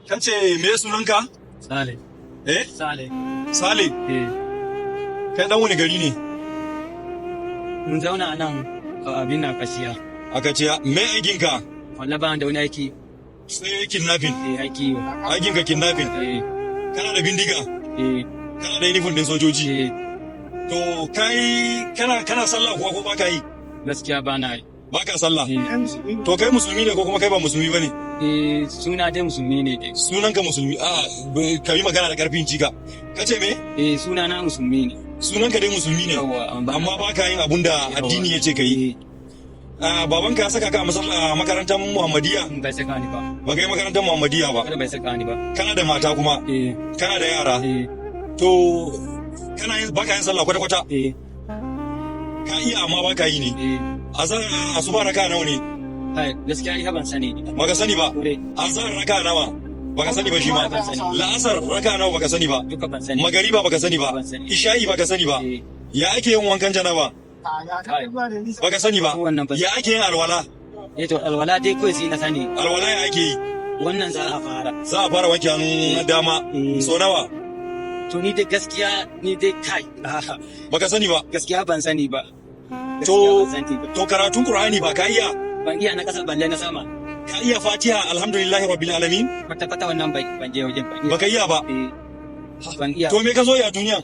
Kace me sunanka? Sale. Eh? Sale. Sale. Kai dan wani gari ne? Mun zauna a nan abin na kashiya. A Kaciya. Me aikinka? Walla ba da wani aiki. Sai kidnapping. Aiki. Aikinka kidnapping. Kana da bindiga? Kana da uniform din sojoji? To kai kana sallah kuwa ko baka yi? Gaskiya ba na yi. Baka sallah? To kai musulmi ne ko kuma kai ba musulmi bane? Suna dai musulmi ne dai. Sunanka musulmi. Ka yi magana da karfin jika. Kace me? Suna na musulmi ne. Sunanka dai musulmi ne. Amma baka yin abun da addini yace ka yi. Babanka ya saka ka a makarantar Muhammadiyya? Bai saka ni ba. Ba kai makarantar Muhammadiyya ba? Bai saka ni ba. Kana da mata kuma? Kana da yara? To baka yin sallah kwata-kwata? Ka iya amma baka yi ne? Azhar asuba raka nawa ne? Gaskiya ita ban sani. Baka sani ba? Azhar raka nawa? Baka sani ba shi ma? La'asar raka nawa baka sani ba? Duka ban sani. Magariba baka sani ba? Isha'i baka sani ba? Ya ake yin wankan janaba? Baka sani ba? Ya ake yin alwala? To alwala dai kawai sai na sani. Alwala ya ake yi? Wannan za a fara. Za a fara wanke hannun dama. So nawa? To ni dai gaskiya ni dai kai. Baka sani ba? Gaskiya ban sani ba. To karatun Qur'ani ba ka iya? Ban iya na kasa balle na sama. Ka iya Fatiha alhamdulillahi rabbil alamin? Kwata wannan ban je wajen ban. Baka iya ba? Ban iya. To me ka zo ya duniya?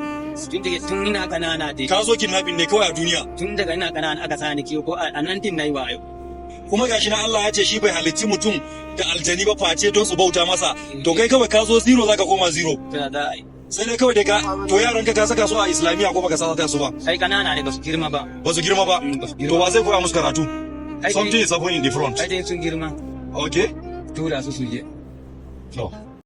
Tun ina kanana dai. Ka zo kidnapping ne kawai a duniya? Tun daga ina kanana aka sani kiyo ko a nan din nayi wayo. Kuma gashi na Allah ya ce shi bai halicci mutum da aljani ba face don su bauta masa. To kai kawai ka zo zero zaka koma zero. Sai dai kawai dai to yaran ka saka su a Islamiyya ko baka saka su ba? Ai kanana ne basu girma ba. Basu girma ba? To ba zai koya musu karatu? Something is happening in the front. Ai dai sun girma. Okay. Tura su je. No.